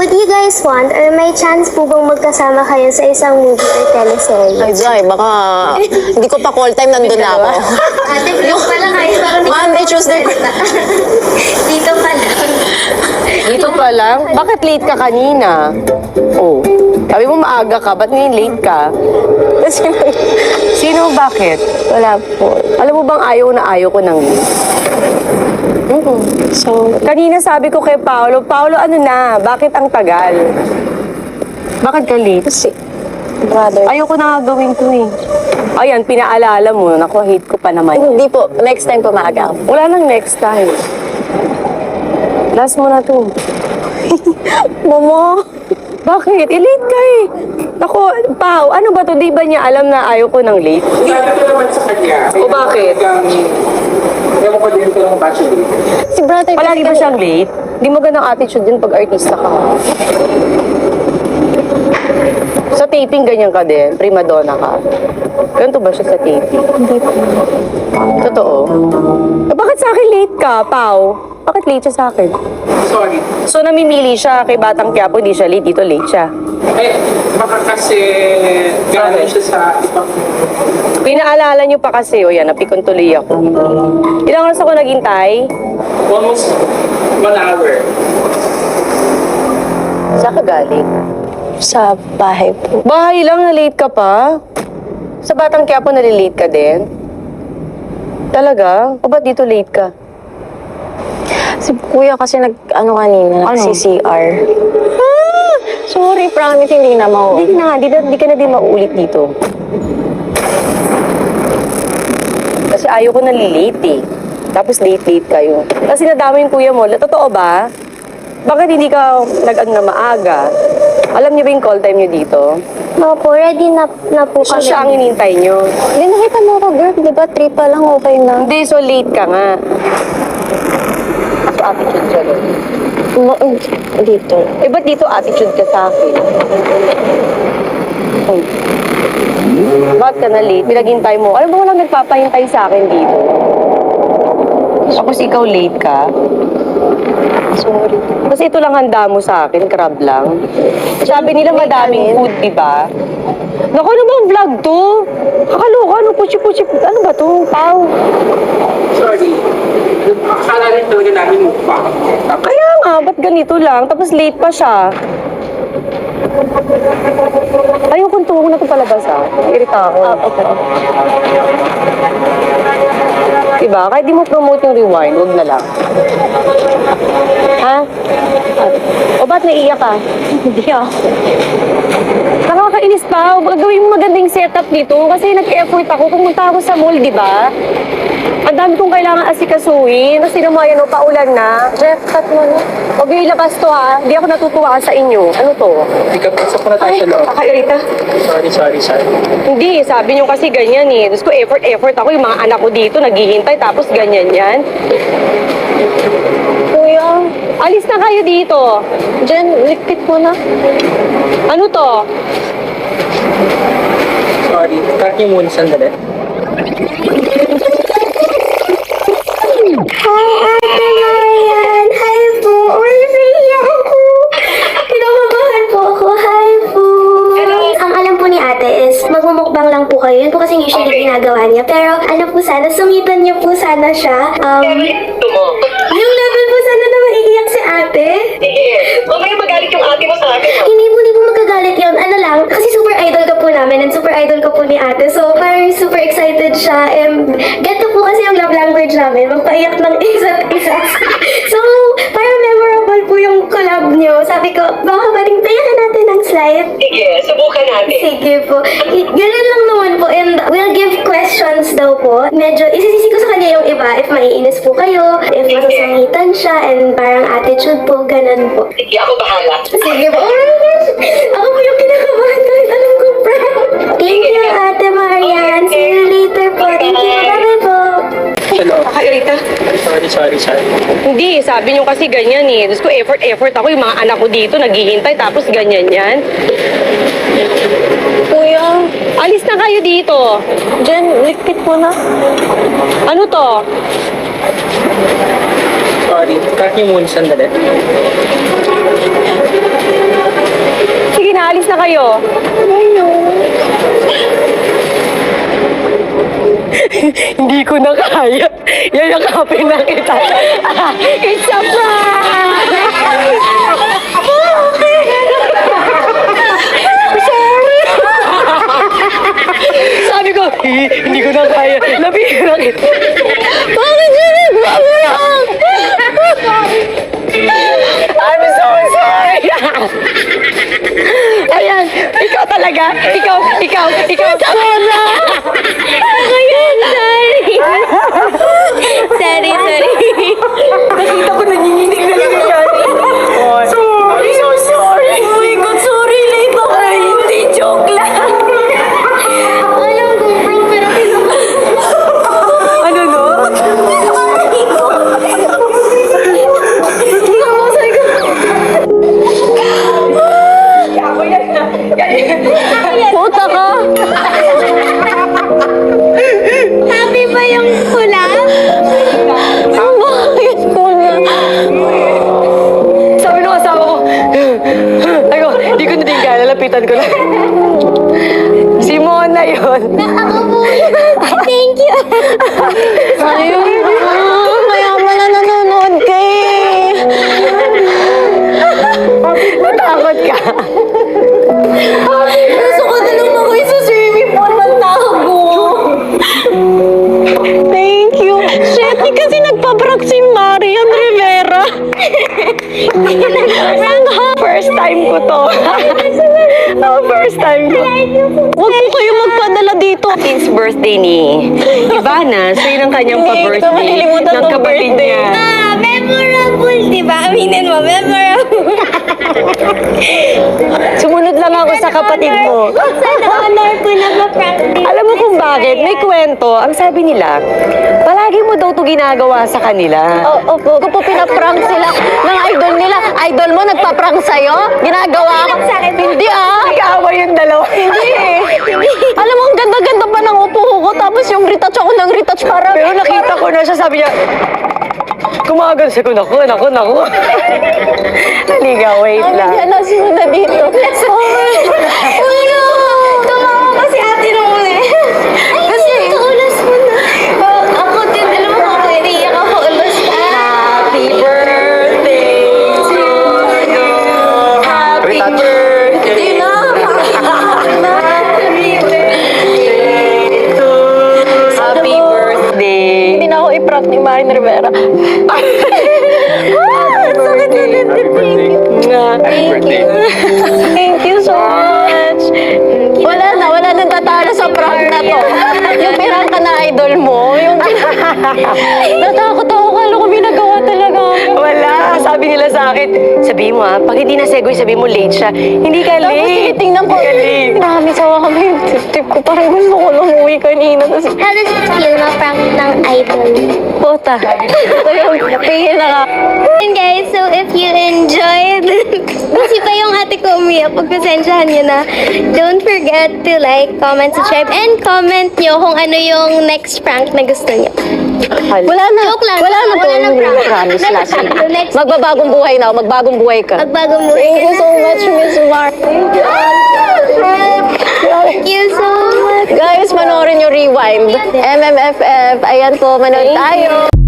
Would you guys want or may chance po bang magkasama kayo sa isang movie or teleserye? Ay, Jai, baka hindi ko pa call time, nandun na ako. Ate, vlog pala kayo. Monday, Tuesday. Dito pala. Dito pa lang? Bakit late ka kanina? Oh. Sabi mo maaga ka, ba't ngayon late ka? Sino bakit? Wala po. Alam mo bang ayaw ko ng late? So, Kanina sabi ko kay Paolo, ano na, bakit ang tagal? Bakit ka late? kasi, brother. Ayoko na nga gawin ko eh. Ayan, pinaalala mo, naku, hate ko pa naman. Hindi po. Next time po maaga. Wala nang next time. Last mo na to. Momo, bakit? Late ka eh. Ako, Pao, ano ba to? Di ba niya alam na ayaw ko ng late? Sabi ko naman sa kanya. O bakit? Ewan ko din ko lang bachelor. Si brother Palagi ba siyang late? Di mo ganang attitude din pag artista ka. Sa taping, ganyan ka din. Prima donna ka. Ganito ba siya sa taping? Hindi po. Totoo. Bakit sa akin late ka, Pao? Bakit late siya sa akin? Sorry. So, namimili siya kay Batang Quiapo, hindi siya late. Dito late siya. Eh, baka kasi galing siya sa ibang... Pinaalala niyo pa kasi, o yan, napikon tuloy ako. Ilang oras ako naghintay? Almost 1 hour. Saan ka galing? Sa bahay po. Bahay lang, na late ka pa? Sa Batang Quiapo, nalilate ka din? Talaga? O ba't dito late ka? Si kuya kasi kanina, nag-CCR. Sorry, promise, hindi na Hindi ka na din mauulit dito. Kasi ayaw ko nalilate eh. Tapos late kayo. Kasi nadama yung kuya mo. Totoo ba? Bakit hindi ka nag-ano na maaga? Alam niyo ba yung call time niyo dito? Opo, ready na po So kami. siya ang inintay niyo. Hindi, nakita mo ako, girl. Di ba, 3 pa lang, okay na. Hindi, so late ka nga. So attitude siya doon. Dito. Eh, ba't dito attitude ka sa akin? Hmm. Bakit ka na late? Pinaghintay mo. Alam mo, walang nagpapahintay sa akin dito. Tapos ikaw late ka. Sorry. Kasi ito lang handa mo sa akin, crab lang. Sabi nila madaming food, di ba? Naku, ano bang vlog to? Kakaloka, ano puchi-puchi? Ano ba to? Pao? Sorry. Akala rin talaga namin mukha. Tapos, Kaya nga, ba't ganito lang? Tapos late pa siya. Ayokong tuwag na ito palabas ah. Irita ako. Okay. Diba? Kahit di mo promote yung rewind, huwag na lang. Ha? O ba't naiiyak ka? Hindi ako. Nakakainis pa. Gawin mo magandang setup dito kasi nag-effort ako. Pumunta ako sa mall, di ba? Ang dami kong kailangan asikasuhin. Kasi naman yan, paulan na. Jeff, cut mo na. Huwag yung ilabas to ha. Di ako natutuwa sa inyo. Ano to? hindi ka pasok na tayo sa loob. Kakairita. Sorry. Hindi, sabi niyo kasi ganyan eh. Tapos ko effort ako. Yung mga anak ko dito naghihintay tapos ganyan yan. Kuya, Alis na kayo dito. Jen, likpit mo na. Ano to? Sorry. Cut niyo muna sandali. Hi, Ate Marian! Hi po! Uy, naiiyak ako! Kinakabahan po ako. Hi po! Ang alam po ni ate is magmumukbang lang po kayo. Yun po kasi usually ginagawa niya. Pero ano po sana, sumitan niyo po sana siya. Yung level po sana na maiiyak si ate. Mamaya magalit yung ate mo sa akin. Hindi po magagalit yun. Ano lang, kasi super idol ka po namin and super idol ka po ni ate. So, parang super excited siya. And ganito po kasi yung love language namin. Magpaiyak ng isa't isa. So, parang memorable po yung collab nyo. Sabi ko, baka baling payakan natin ng slide. Sige, subukan natin. Sige po. Ganun lang naman po. And we'll give questions daw po. Medyo isisisi ko sa kanya yung iba. If maiinis po kayo, if masasangitan siya, and parang attitude po, ganun po. Sige, ako bahala. Sige po. Oh my gosh! Ako po yung kinakabahan kahit alam ko, prank. Thank you, Ate Marian. See you later po. Thank you. Bye-bye po. Sa loob. Kakairita. Sorry. Hindi, sabi niyo kasi ganyan eh. Tapos ko effort ako. Yung mga anak ko dito naghihintay tapos ganyan yan. Kuya, Alis na kayo dito. Jen, likpit mo na. Ano to? Sorry. Cut niyo muna sandali. kayo? Hindi ko na kaya. Yayakapin na kita. It's a prank! Sorry! Sabi ko, hindi ko na kaya. Labihin na kita. Bakit yun nagbabayak? I'm so sorry! Ayan, ikaw talaga. Ikaw. Sana! Ayan, sorry. Sorry. Nakita ko nanginginig na lang yan. Sorry, so sorry. Oh my God, sorry. Late ako. Ay, hindi, joke lang. Alam ko, bro, pero Ano no? Puta ka! happy ba yung hula? Bakit ko na? Sabi nung asawa ko, ay ko, hindi ko na din kaya, lalapitan ko lang. Si Mona yun. Ako po. Thank you. Ayun kaya pala nanonood ka eh. Natakot ka. Gusto ko na lang ako sa swimming pool magtago. Thank you. Shit, di kasi nagpa-prank si Marian Rivera. First time ko to. First time ko. Huwag po kayo magpadala dito. It's birthday ni Ivana. So yun ang kanyang Hindi, pa-birthday malilimutan ng tong kapatid birthday. niya. Memorable, di ba? Aminin mo, memorable. Sumunod lang ako sa kapatid mo. Sana honor ko na ma-practice. Alam mo kung bakit? May kwento. Ang sabi nila, palagi mo daw to ginagawa sa kanila. Opo, kung po pinaprank sila ng idol nila. Idol mo nagpa-prank sa'yo? Ginagawa ko? Hindi ah. Nag-aaway yung dalawa. Hindi eh. Alam mo, ang ganda-ganda pa ng upo ko. Tapos yung retouch ako ng retouch para... Pero nakita ko na siya, sabi niya, kumagal siya ko, naku. Halika, wait lang. Yan na sila dito. Ulo! Tumawa kasi ate nung uli. Kasi, kaulas mo na. Ako din, alam mo ako, iniiyak ako ulas. Happy birthday to you. Happy birthday na. Happy birthday. Hindi na ako i-prank ni Marian Rivera. Sakit na din. Happy birthday. Thank you so much. Wala nang tatalo sa prank na to. Yung pirang ka na idol mo, yung natakot ako, kala ko binagawa talaga. Wala. Sabi nila sa akin, sabi mo pag hindi na segoy, sabi mo late siya. Hindi ka Tapos late. tinitingnan ko, Hindi ka late. marami sawa kami yung tip ko. Parang gusto ko lang umuwi kanina. Tapos, How does it feel ma-prank ng idol? puta. So yun, pihil na ka. And guys, so if you enjoyed, kasi pa yung ate ko umiyak, pagpasensyahan nyo na. Don't forget to like, comment, subscribe, and comment nyo kung ano yung next prank na gusto nyo. Wala na. Joke lang. Wala na to. Wala na prank. Promise Next, last. next. Magbabagong buhay na ako. Magbagong buhay ka. Magbagong mo. Thank you so much, Miss Mar. Thank you so much. Guys, panoorin nyo Rewind. MMFF. Ayan po, manood tayo.